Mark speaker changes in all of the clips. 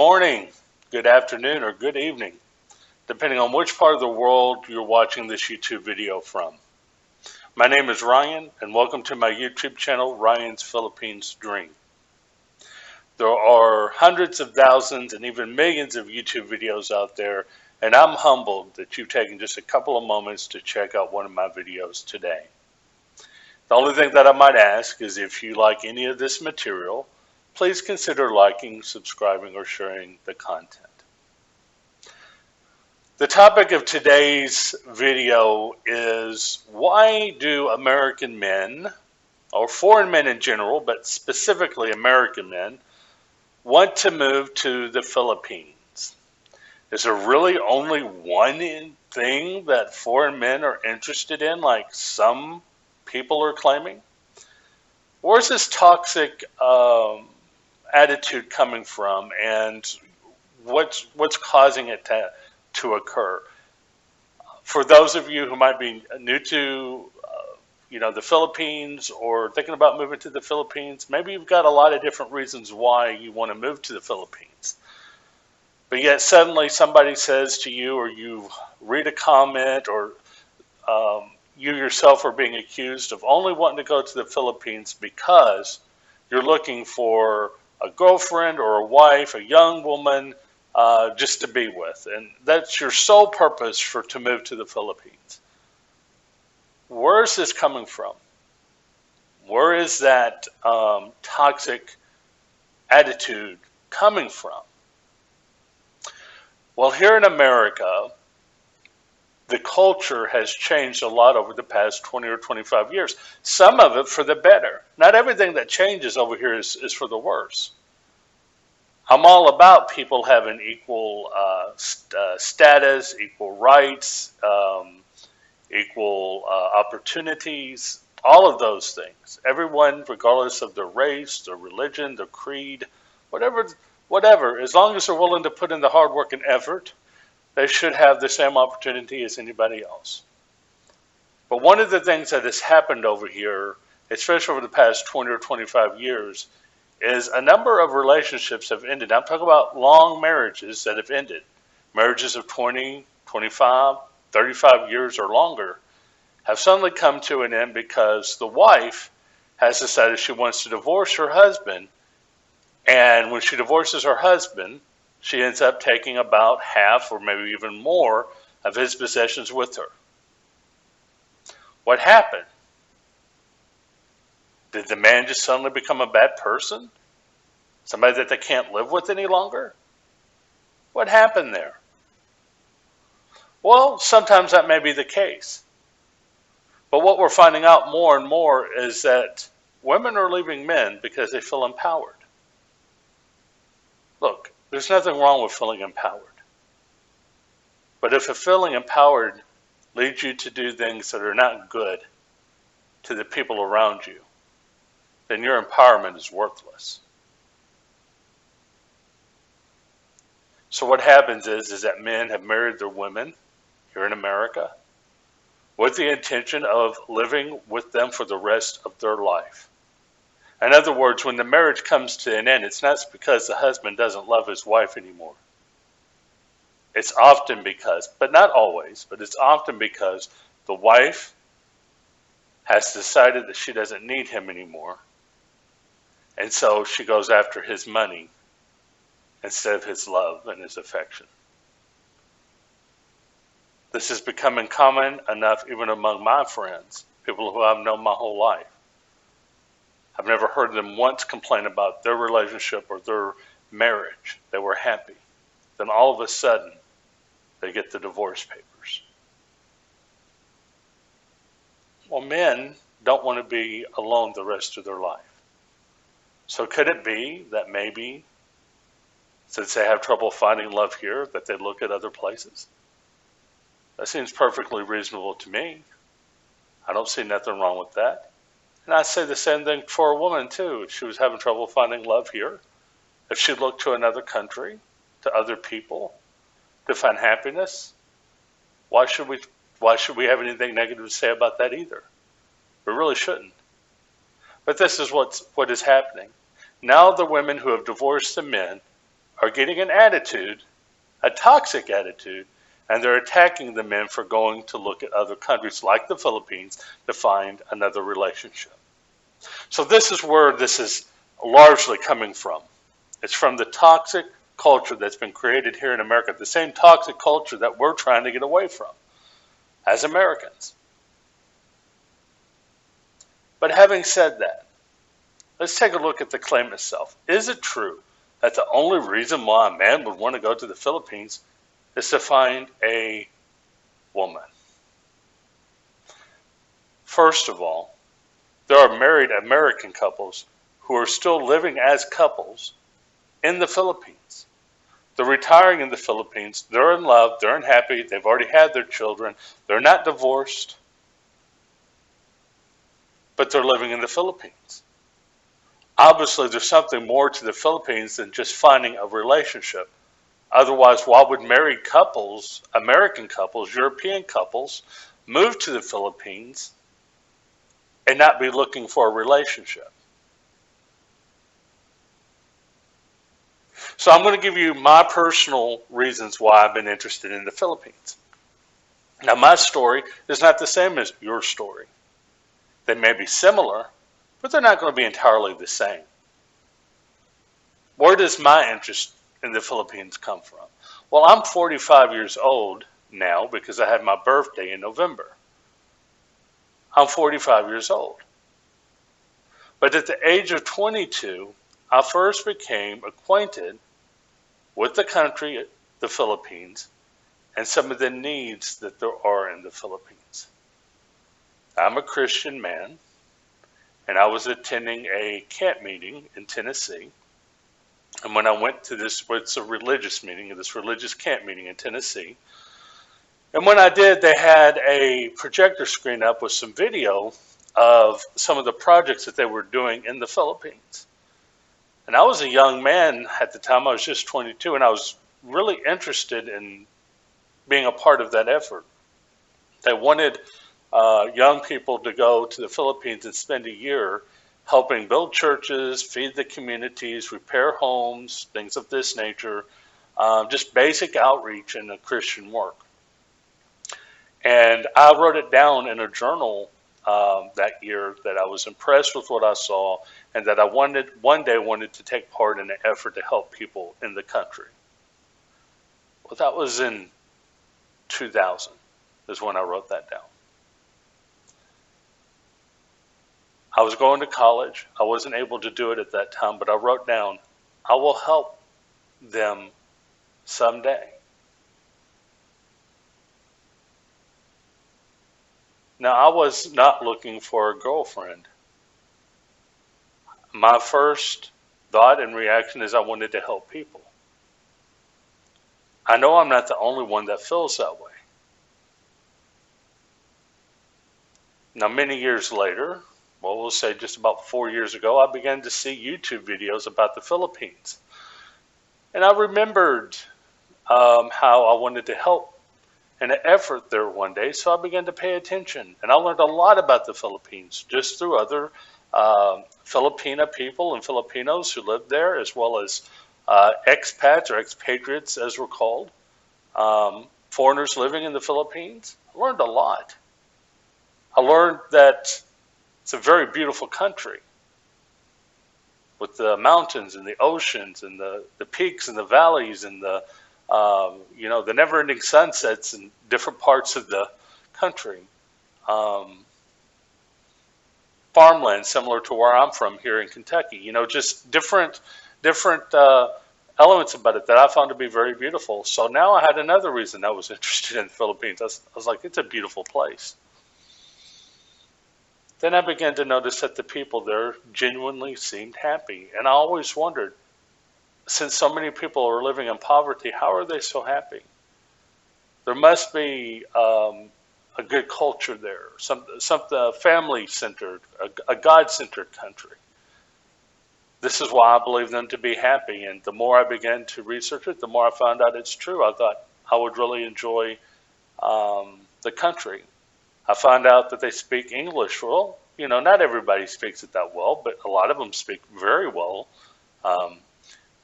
Speaker 1: morning, good afternoon, or good evening, depending on which part of the world you're watching this YouTube video from. My name is Ryan, and welcome to my YouTube channel, Ryan's Philippines Dream. There are hundreds of thousands and even millions of YouTube videos out there, and I'm humbled that you've taken just a couple of moments to check out one of my videos today. The only thing that I might ask is if you like any of this material, please consider liking, subscribing, or sharing the content. The topic of today's video is why do American men, or foreign men in general, but specifically American men, want to move to the Philippines? Is there really only one thing that foreign men are interested in, like some people are claiming? Where's this toxic attitude coming from, and what's causing it to occur? For those of you who might be new to the Philippines or thinking about moving to the Philippines, maybe you've got a lot of different reasons why you want to move to the Philippines. But yet suddenly somebody says to you, or you read a comment, or you yourself are being accused of only wanting to go to the Philippines because you're looking for a girlfriend or a wife, a young woman, just to be with. And that's your sole purpose to move to the Philippines. Where is this coming from? Where is that toxic attitude coming from? Well, here in America, the culture has changed a lot over the past 20 or 25 years. Some of it for the better. Not everything that changes over here is for the worse. I'm all about people having equal status, equal rights, equal opportunities, all of those things. Everyone, regardless of their race, their religion, their creed, whatever, as long as they're willing to put in the hard work and effort, they should have the same opportunity as anybody else. But one of the things that has happened over here, especially over the past 20 or 25 years, is a number of relationships have ended. I'm talking about long marriages that have ended. Marriages of 20, 25, 35 years or longer have suddenly come to an end because the wife has decided she wants to divorce her husband. And when she divorces her husband, she ends up taking about half or maybe even more of his possessions with her. What happened? Did the man just suddenly become a bad person? Somebody that they can't live with any longer? What happened there? Well, sometimes that may be the case. But what we're finding out more and more is that women are leaving men because they feel empowered. Look, there's nothing wrong with feeling empowered. But if feeling empowered leads you to do things that are not good to the people around you, then your empowerment is worthless. So what happens is that men have married their women here in America with the intention of living with them for the rest of their life. In other words, when the marriage comes to an end, it's not because the husband doesn't love his wife anymore. It's often because, but not always, but it's often because the wife has decided that she doesn't need him anymore. And so she goes after his money instead of his love and his affection. This is becoming common enough even among my friends, people who I've known my whole life. I've never heard them once complain about their relationship or their marriage. They were happy. Then all of a sudden, they get the divorce papers. Well, men don't want to be alone the rest of their life. So could it be that maybe, since they have trouble finding love here, that they look at other places? That seems perfectly reasonable to me. I don't see nothing wrong with that. And I'd say the same thing for a woman too. If she was having trouble finding love here, if she looked to another country, to other people, to find happiness, why should we have anything negative to say about that either? We really shouldn't. But this is what is happening. Now the women who have divorced the men are getting an attitude, a toxic attitude, and they're attacking the men for going to look at other countries like the Philippines to find another relationship. So this is where this is largely coming from. It's from the toxic culture that's been created here in America, the same toxic culture that we're trying to get away from as Americans. But having said that, let's take a look at the claim itself. Is it true that the only reason why a man would want to go to the Philippines is to find a woman? First of all, there are married American couples who are still living as couples in the Philippines. They're retiring in the Philippines. They're in love. They're unhappy. They've already had their children. They're not divorced, but they're living in the Philippines. Obviously, there's something more to the Philippines than just finding a relationship. Otherwise, why would married couples, American couples, European couples, move to the Philippines and not be looking for a relationship? So I'm going to give you my personal reasons why I've been interested in the Philippines. Now, my story is not the same as your story. They may be similar, but they're not going to be entirely the same. Where does my interest in the Philippines come from? Well, I'm 45 years old now because I had my birthday in November. I'm 45 years old. But at the age of 22, I first became acquainted with the country, the Philippines, and some of the needs that there are in the Philippines. I'm a Christian man, and I was attending a camp meeting in Tennessee. And when I went to this, it's a religious meeting, this religious camp meeting in Tennessee. And when I did, they had a projector screen up with some video of some of the projects that they were doing in the Philippines. And I was a young man at the time. I was just 22, and I was really interested in being a part of that effort. They wanted young people to go to the Philippines and spend a year helping build churches, feed the communities, repair homes, things of this nature, just basic outreach and a Christian work. And I wrote it down in a journal that year that I was impressed with what I saw and that I one day wanted to take part in an effort to help people in the country. Well, that was in 2000 is when I wrote that down. I was going to college. I wasn't able to do it at that time, but I wrote down, I will help them someday. Now, I was not looking for a girlfriend. My first thought and reaction is I wanted to help people. I know I'm not the only one that feels that way. Now, many years later, well, we'll say just about 4 years ago, I began to see YouTube videos about the Philippines. And I remembered how I wanted to help in an effort there one day, so I began to pay attention. And I learned a lot about the Philippines just through other Filipina people and Filipinos who lived there, as well as expats or expatriates, as we're called, foreigners living in the Philippines. I learned a lot. I learned that it's a very beautiful country with the mountains and the oceans and the peaks and the valleys and the never-ending sunsets in different parts of the country. Farmland similar to where I'm from here in Kentucky. Just different elements about it that I found to be very beautiful. So now I had another reason I was interested in the Philippines. I was like, it's a beautiful place. Then I began to notice that the people there genuinely seemed happy. And I always wondered, since so many people are living in poverty, how are they so happy? There must be a good culture there, some family-centered, a God-centered country. This is why I believe them to be happy. And the more I began to research it, the more I found out it's true. I thought I would really enjoy the country. I found out that they speak English well. Not everybody speaks it that well, but a lot of them speak very well.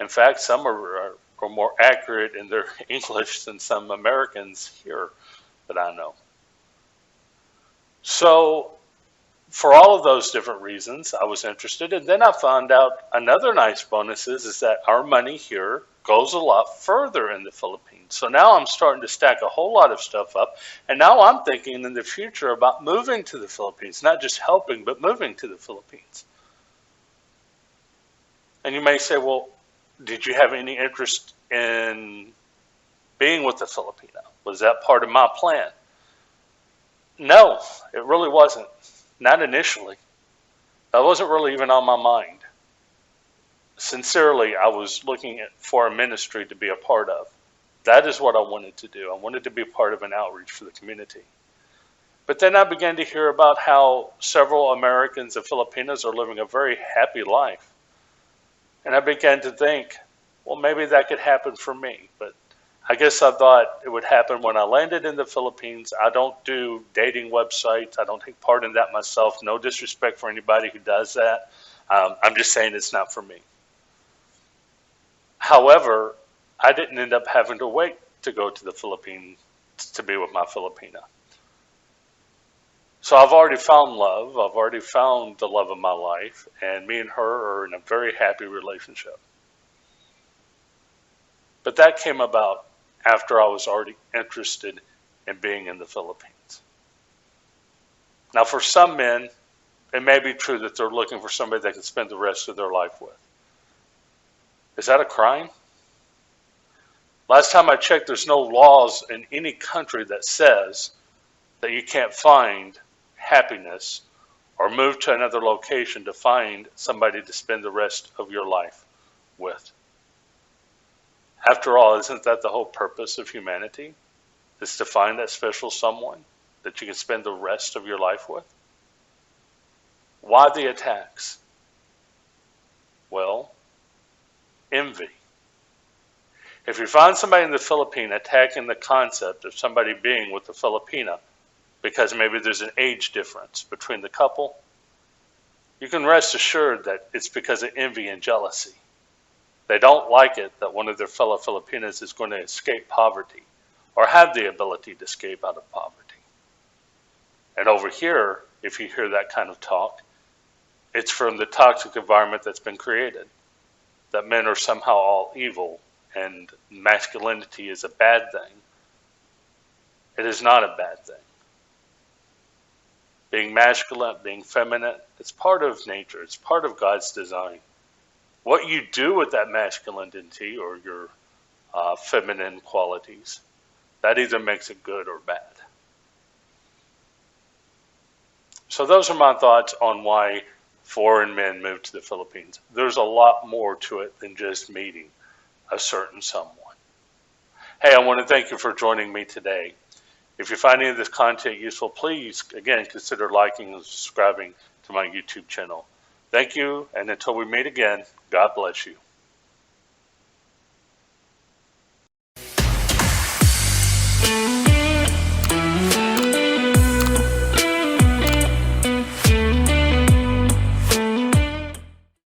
Speaker 1: In fact, some are or more accurate in their English than some Americans here that I know. So, for all of those different reasons, I was interested. And then I found out another nice bonus is that our money here goes a lot further in the Philippines. So now I'm starting to stack a whole lot of stuff up. And now I'm thinking in the future about moving to the Philippines, not just helping, but moving to the Philippines. And you may say, well, did you have any interest in being with a Filipino? Was that part of my plan? No, it really wasn't. Not initially. That wasn't really even on my mind. Sincerely, I was looking for a ministry to be a part of. That is what I wanted to do. I wanted to be part of an outreach for the community. But then I began to hear about how several Americans and Filipinos are living a very happy life. And I began to think, well, maybe that could happen for me. But I guess I thought it would happen when I landed in the Philippines. I don't do dating websites. I don't take part in that myself. No disrespect for anybody who does that. I'm just saying it's not for me. However, I didn't end up having to wait to go to the Philippines to be with my Filipina. So I've already found love. I've already found the love of my life. And me and her are in a very happy relationship. But that came about after I was already interested in being in the Philippines. Now, for some men, it may be true that they're looking for somebody they can spend the rest of their life with. Is that a crime? Last time I checked, there's no laws in any country that says that you can't find happiness or move to another location to find somebody to spend the rest of your life with. After all, isn't that the whole purpose of humanity? Is to find that special someone that you can spend the rest of your life with? Why the attacks? Well, envy. If you find somebody in the Philippines attacking the concept of somebody being with a Filipina because maybe there's an age difference between the couple, you can rest assured that it's because of envy and jealousy. They don't like it that one of their fellow Filipinos is going to escape poverty or have the ability to escape out of poverty. And over here, if you hear that kind of talk, it's from the toxic environment that's been created, that men are somehow all evil and masculinity is a bad thing. It is not a bad thing. Being masculine, being feminine, it's part of nature. It's part of God's design. What you do with that masculinity or your feminine qualities, that either makes it good or bad. So those are my thoughts on why foreign men move to the Philippines. There's a lot more to it than just meeting a certain someone. Hey, I want to thank you for joining me today. If you find any of this content useful, please, again, consider liking and subscribing to my YouTube channel. Thank you, and until we meet again, God bless you.